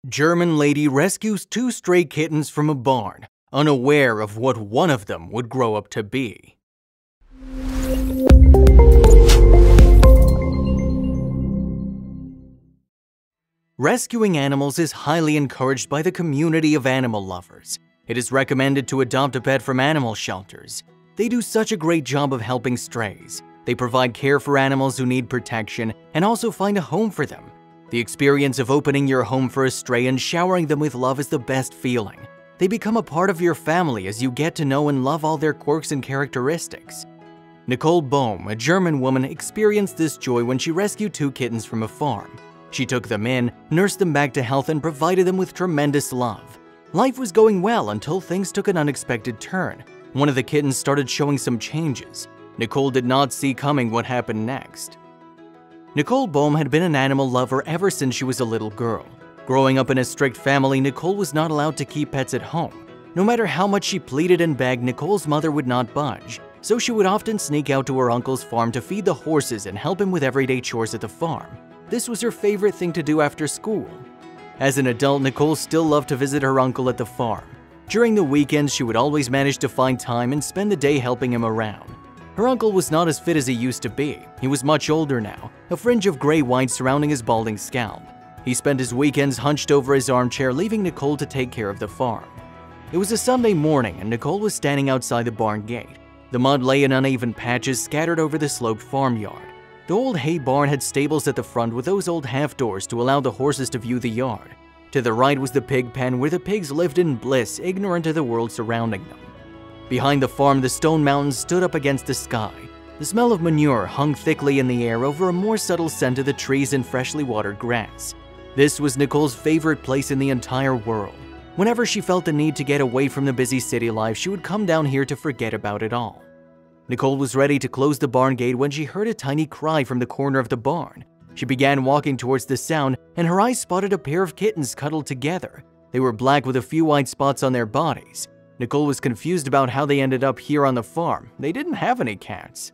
German lady rescues two stray kittens from a barn, unaware of what one of them would grow up to be. Rescuing animals is highly encouraged by the community of animal lovers. It is recommended to adopt a pet from animal shelters. They do such a great job of helping strays. They provide care for animals who need protection and also find a home for them. The experience of opening your home for a stray and showering them with love is the best feeling. They become a part of your family as you get to know and love all their quirks and characteristics. Nicole Bohm, a German woman, experienced this joy when she rescued two kittens from a farm. She took them in, nursed them back to health, and provided them with tremendous love. Life was going well until things took an unexpected turn. One of the kittens started showing some changes. Nicole did not see coming what happened next. Nicole Bohm had been an animal lover ever since she was a little girl. Growing up in a strict family, Nicole was not allowed to keep pets at home. No matter how much she pleaded and begged, Nicole's mother would not budge, so she would often sneak out to her uncle's farm to feed the horses and help him with everyday chores at the farm. This was her favorite thing to do after school. As an adult, Nicole still loved to visit her uncle at the farm. During the weekends, she would always manage to find time and spend the day helping him around. Her uncle was not as fit as he used to be. He was much older now, a fringe of gray-white surrounding his balding scalp. He spent his weekends hunched over his armchair, leaving Nicole to take care of the farm. It was a Sunday morning, and Nicole was standing outside the barn gate. The mud lay in uneven patches scattered over the sloped farmyard. The old hay barn had stables at the front with those old half-doors to allow the horses to view the yard. To the right was the pig pen where the pigs lived in bliss, ignorant of the world surrounding them. Behind the farm, the stone mountains stood up against the sky. The smell of manure hung thickly in the air over a more subtle scent of the trees and freshly watered grass. This was Nicole's favorite place in the entire world. Whenever she felt the need to get away from the busy city life, she would come down here to forget about it all. Nicole was ready to close the barn gate when she heard a tiny cry from the corner of the barn. She began walking towards the sound, and her eyes spotted a pair of kittens cuddled together. They were black with a few white spots on their bodies. Nicole was confused about how they ended up here on the farm. They didn't have any cats.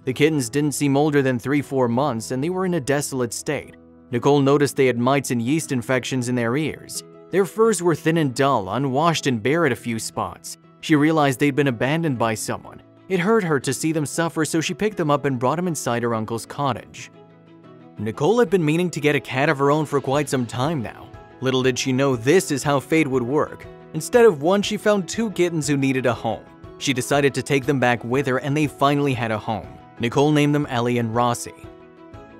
The kittens didn't seem older than 3-4 months, and they were in a desolate state. Nicole noticed they had mites and yeast infections in their ears. Their furs were thin and dull, unwashed and bare at a few spots. She realized they'd been abandoned by someone. It hurt her to see them suffer, so she picked them up and brought them inside her uncle's cottage. Nicole had been meaning to get a cat of her own for quite some time now. Little did she know this is how fate would work. Instead of one, she found two kittens who needed a home. She decided to take them back with her, and they finally had a home. Nicole named them Ellie and Rossi.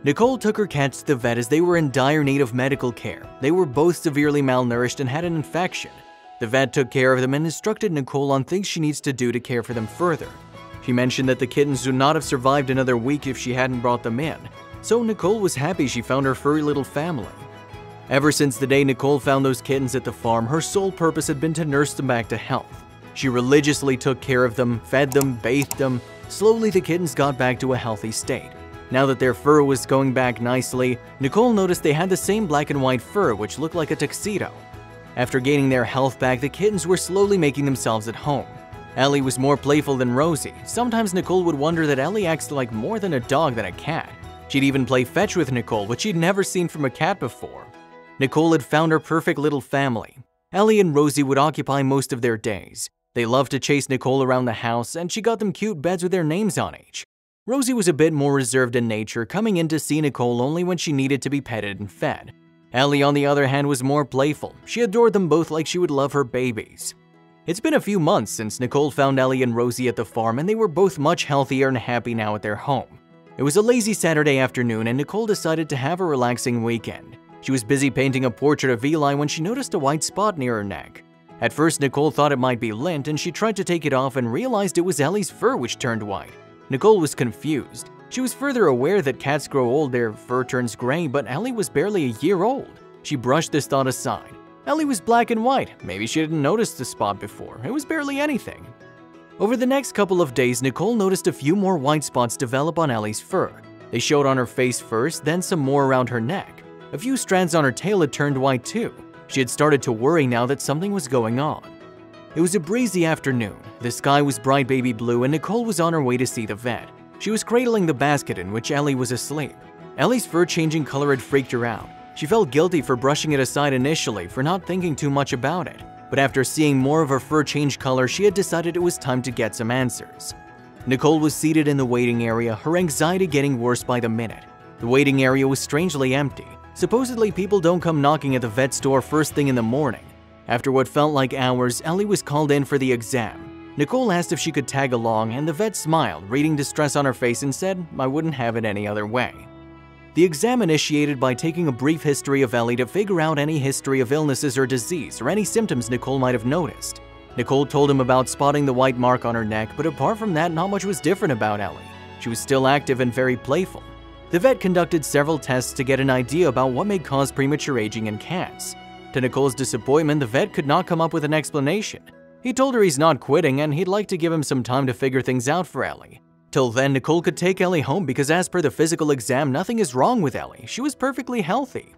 Nicole took her cats to the vet as they were in dire need of medical care. They were both severely malnourished and had an infection. The vet took care of them and instructed Nicole on things she needs to do to care for them further. She mentioned that the kittens would not have survived another week if she hadn't brought them in, so Nicole was happy she found her furry little family. Ever since the day Nicole found those kittens at the farm, her sole purpose had been to nurse them back to health. She religiously took care of them, fed them, bathed them. Slowly, the kittens got back to a healthy state. Now that their fur was going back nicely, Nicole noticed they had the same black and white fur, which looked like a tuxedo. After gaining their health back, the kittens were slowly making themselves at home. Ellie was more playful than Rosie. Sometimes Nicole would wonder that Ellie acts like more than a dog than a cat. She'd even play fetch with Nicole, which she'd never seen from a cat before. Nicole had found her perfect little family. Ellie and Rosie would occupy most of their days. They loved to chase Nicole around the house, and she got them cute beds with their names on each. Rosie was a bit more reserved in nature, coming in to see Nicole only when she needed to be petted and fed. Ellie, on the other hand, was more playful. She adored them both like she would love her babies. It's been a few months since Nicole found Ellie and Rosie at the farm, and they were both much healthier and happy now at their home. It was a lazy Saturday afternoon, and Nicole decided to have a relaxing weekend. She was busy painting a portrait of Eli when she noticed a white spot near her neck. At first, Nicole thought it might be lint, and she tried to take it off and realized it was Ellie's fur which turned white. Nicole was confused. She was further aware that cats grow old, their fur turns gray, but Ellie was barely a year old. She brushed this thought aside. Ellie was black and white. Maybe she didn't notice the spot before. It was barely anything. Over the next couple of days, Nicole noticed a few more white spots develop on Ellie's fur. They showed on her face first, then some more around her neck. A few strands on her tail had turned white too. She had started to worry now that something was going on. It was a breezy afternoon. The sky was bright baby blue, and Nicole was on her way to see the vet. She was cradling the basket in which Ellie was asleep. Ellie's fur changing color had freaked her out. She felt guilty for brushing it aside initially, for not thinking too much about it, but after seeing more of her fur change color, she had decided it was time to get some answers. Nicole was seated in the waiting area, her anxiety getting worse by the minute. The waiting area was strangely empty. Supposedly, people don't come knocking at the vet store first thing in the morning. After what felt like hours, Ellie was called in for the exam. Nicole asked if she could tag along, and the vet smiled, reading distress on her face, and said, "I wouldn't have it any other way." The exam initiated by taking a brief history of Ellie to figure out any history of illnesses or disease or any symptoms Nicole might have noticed. Nicole told him about spotting the white mark on her neck, but apart from that, not much was different about Ellie. She was still active and very playful. The vet conducted several tests to get an idea about what may cause premature aging in cats. To Nicole's disappointment, the vet could not come up with an explanation. He told her he's not quitting and he'd like to give him some time to figure things out for Ellie. Till then, Nicole could take Ellie home because as per the physical exam, nothing is wrong with Ellie. She was perfectly healthy.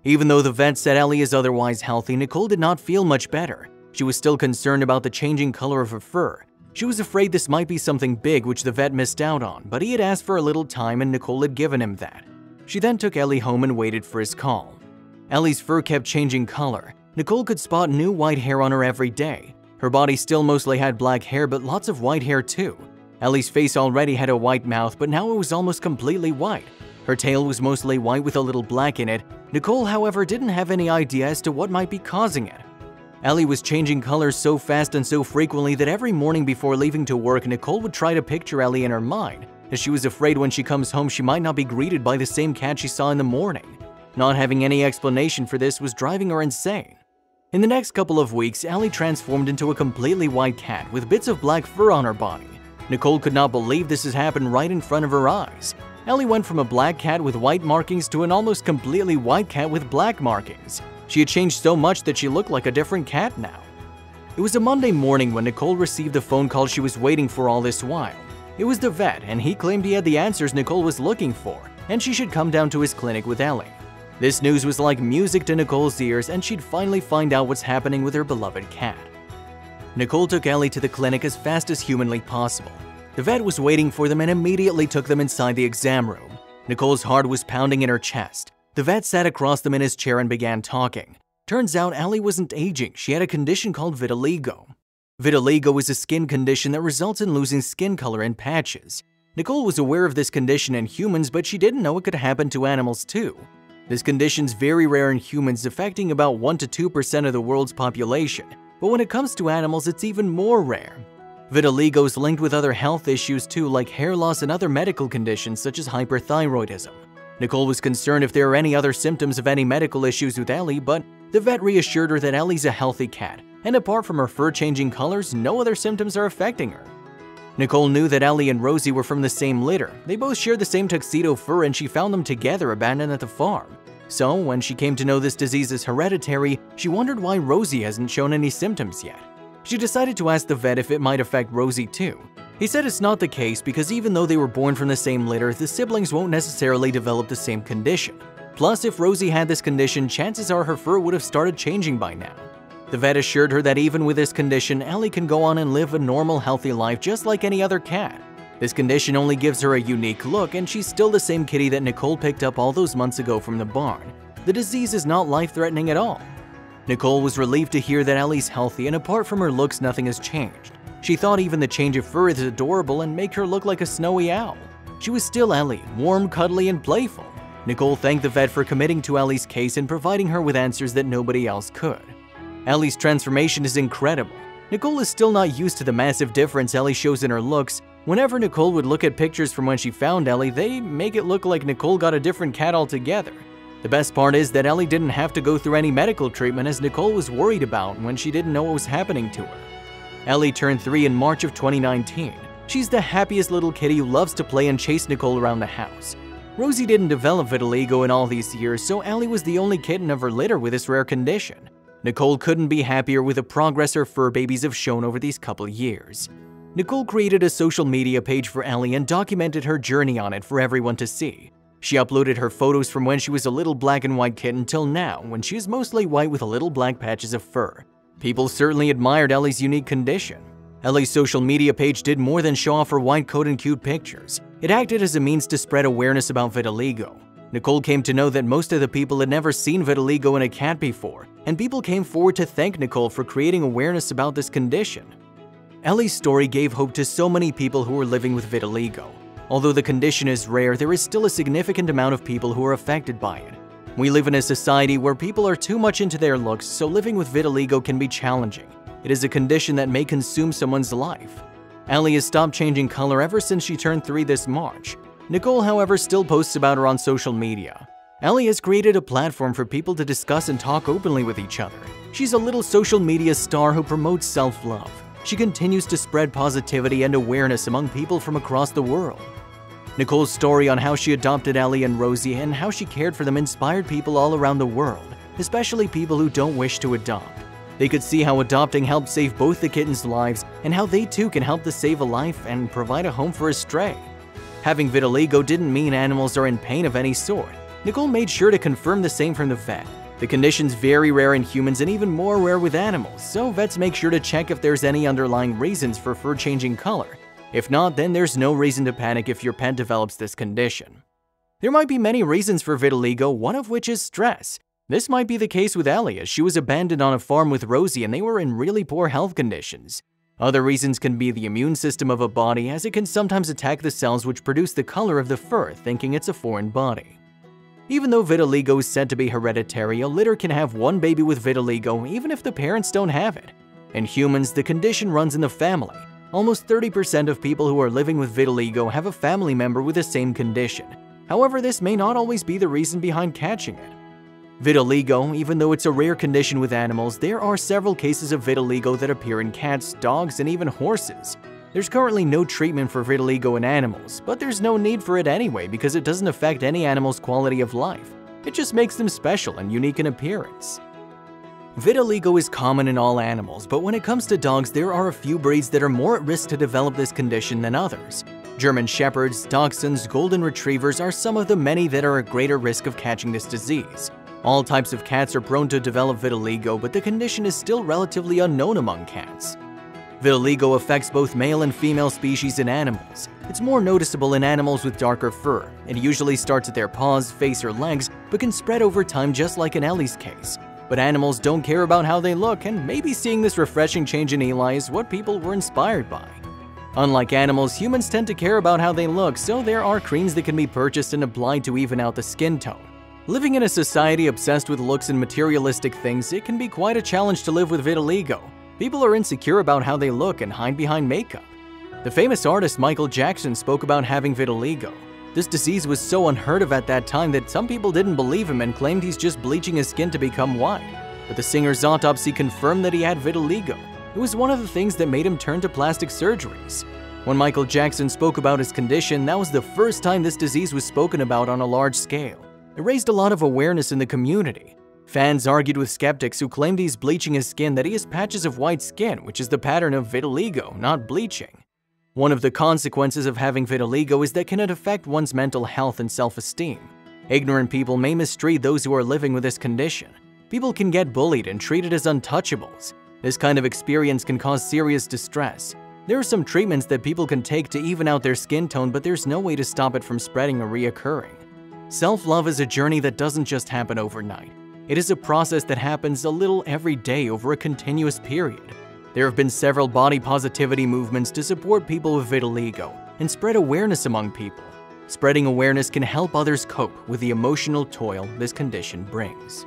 Even though the vet said Ellie is otherwise healthy, Nicole did not feel much better. She was still concerned about the changing color of her fur. She was afraid this might be something big which the vet missed out on, but he had asked for a little time and Nicole had given him that. She then took Ellie home and waited for his call. Ellie's fur kept changing color. Nicole could spot new white hair on her every day. Her body still mostly had black hair, but lots of white hair too. Ellie's face already had a white mouth, but now it was almost completely white. Her tail was mostly white with a little black in it. Nicole, however, didn't have any idea as to what might be causing it. Ellie was changing colors so fast and so frequently that every morning before leaving to work, Nicole would try to picture Ellie in her mind, as she was afraid when she comes home she might not be greeted by the same cat she saw in the morning. Not having any explanation for this was driving her insane. In the next couple of weeks, Ellie transformed into a completely white cat with bits of black fur on her body. Nicole could not believe this had happened right in front of her eyes. Ellie went from a black cat with white markings to an almost completely white cat with black markings. She had changed so much that she looked like a different cat now. It was a Monday morning when Nicole received the phone call she was waiting for all this while. It was the vet, and he claimed he had the answers Nicole was looking for, and she should come down to his clinic with Ellie. This news was like music to Nicole's ears, and she'd finally find out what's happening with her beloved cat. Nicole took Ellie to the clinic as fast as humanly possible. The vet was waiting for them and immediately took them inside the exam room. Nicole's heart was pounding in her chest. The vet sat across them in his chair and began talking. Turns out Ellie wasn't aging, she had a condition called vitiligo. Vitiligo is a skin condition that results in losing skin color in patches. Nicole was aware of this condition in humans, but she didn't know it could happen to animals too. This condition's very rare in humans, affecting about 1 to 2% of the world's population, but when it comes to animals, it's even more rare. Vitiligo is linked with other health issues too, like hair loss and other medical conditions such as hyperthyroidism. Nicole was concerned if there are any other symptoms of any medical issues with Ellie, but the vet reassured her that Ellie's a healthy cat, and apart from her fur changing colors, no other symptoms are affecting her. Nicole knew that Ellie and Rosie were from the same litter. They both shared the same tuxedo fur and she found them together abandoned at the farm. So, when she came to know this disease is hereditary, she wondered why Rosie hasn't shown any symptoms yet. She decided to ask the vet if it might affect Rosie too. He said it's not the case because even though they were born from the same litter, the siblings won't necessarily develop the same condition. Plus, if Rosie had this condition, chances are her fur would have started changing by now. The vet assured her that even with this condition, Ellie can go on and live a normal, healthy life just like any other cat. This condition only gives her a unique look, and she's still the same kitty that Nicole picked up all those months ago from the barn. The disease is not life-threatening at all. Nicole was relieved to hear that Ellie's healthy, and apart from her looks, nothing has changed. She thought even the change of fur is adorable and make her look like a snowy owl. She was still Ellie, warm, cuddly, and playful. Nicole thanked the vet for committing to Ellie's case and providing her with answers that nobody else could. Ellie's transformation is incredible. Nicole is still not used to the massive difference Ellie shows in her looks. Whenever Nicole would look at pictures from when she found Ellie, they make it look like Nicole got a different cat altogether. The best part is that Ellie didn't have to go through any medical treatment as Nicole was worried about when she didn't know what was happening to her. Ellie turned 3 in March of 2019. She's the happiest little kitty who loves to play and chase Nicole around the house. Rosie didn't develop vitiligo in all these years, so Ellie was the only kitten of her litter with this rare condition. Nicole couldn't be happier with the progress her fur babies have shown over these couple years. Nicole created a social media page for Ellie and documented her journey on it for everyone to see. She uploaded her photos from when she was a little black and white kitten till now, when she is mostly white with a little black patches of fur. People certainly admired Ellie's unique condition. Ellie's social media page did more than show off her white coat and cute pictures. It acted as a means to spread awareness about vitiligo. Nicole came to know that most of the people had never seen vitiligo in a cat before, and people came forward to thank Nicole for creating awareness about this condition. Ellie's story gave hope to so many people who are living with vitiligo. Although the condition is rare, there is still a significant amount of people who are affected by it. We live in a society where people are too much into their looks, so living with vitiligo can be challenging. It is a condition that may consume someone's life. Ellie has stopped changing color ever since she turned 3 this March. Nicole, however, still posts about her on social media. Ellie has created a platform for people to discuss and talk openly with each other. She's a little social media star who promotes self-love. She continues to spread positivity and awareness among people from across the world. Nicole's story on how she adopted Ellie and Rosie and how she cared for them inspired people all around the world, especially people who don't wish to adopt. They could see how adopting helped save both the kittens' lives and how they too can help to save a life and provide a home for a stray. Having vitiligo didn't mean animals are in pain of any sort. Nicole made sure to confirm the same from the vet. The condition's very rare in humans and even more rare with animals, so vets make sure to check if there's any underlying reasons for fur changing color. If not, then there's no reason to panic if your pet develops this condition. There might be many reasons for vitiligo, one of which is stress. This might be the case with Ellie, as she was abandoned on a farm with Rosie and they were in really poor health conditions. Other reasons can be the immune system of a body, as it can sometimes attack the cells which produce the color of the fur, thinking it's a foreign body. Even though vitiligo is said to be hereditary, a litter can have one baby with vitiligo even if the parents don't have it. In humans, the condition runs in the family. Almost 30% of people who are living with vitiligo have a family member with the same condition. However, this may not always be the reason behind catching it. Vitiligo, even though it's a rare condition with animals, there are several cases of vitiligo that appear in cats, dogs, and even horses. There's currently no treatment for vitiligo in animals, but there's no need for it anyway because it doesn't affect any animal's quality of life. It just makes them special and unique in appearance. Vitiligo is common in all animals, but when it comes to dogs, there are a few breeds that are more at risk to develop this condition than others. German Shepherds, Dachshunds, Golden Retrievers are some of the many that are at greater risk of catching this disease. All types of cats are prone to develop vitiligo, but the condition is still relatively unknown among cats. Vitiligo affects both male and female species in animals. It's more noticeable in animals with darker fur. It usually starts at their paws, face, or legs, but can spread over time just like in Ellie's case. But animals don't care about how they look, and maybe seeing this refreshing change in Eli is what people were inspired by. Unlike animals, humans tend to care about how they look, so there are creams that can be purchased and applied to even out the skin tone. Living in a society obsessed with looks and materialistic things, it can be quite a challenge to live with vitiligo. People are insecure about how they look and hide behind makeup. The famous artist Michael Jackson spoke about having vitiligo. This disease was so unheard of at that time that some people didn't believe him and claimed he's just bleaching his skin to become white. But the singer's autopsy confirmed that he had vitiligo. It was one of the things that made him turn to plastic surgeries. When Michael Jackson spoke about his condition, that was the first time this disease was spoken about on a large scale. It raised a lot of awareness in the community. Fans argued with skeptics who claimed he's bleaching his skin that he has patches of white skin, which is the pattern of vitiligo, not bleaching. One of the consequences of having vitiligo is that can it affect one's mental health and self-esteem. Ignorant people may mistreat those who are living with this condition. People can get bullied and treated as untouchables. This kind of experience can cause serious distress. There are some treatments that people can take to even out their skin tone, but there's no way to stop it from spreading or reoccurring. Self-love is a journey that doesn't just happen overnight. It is a process that happens a little every day over a continuous period. There have been several body positivity movements to support people with vitiligo and spread awareness among people. Spreading awareness can help others cope with the emotional toil this condition brings.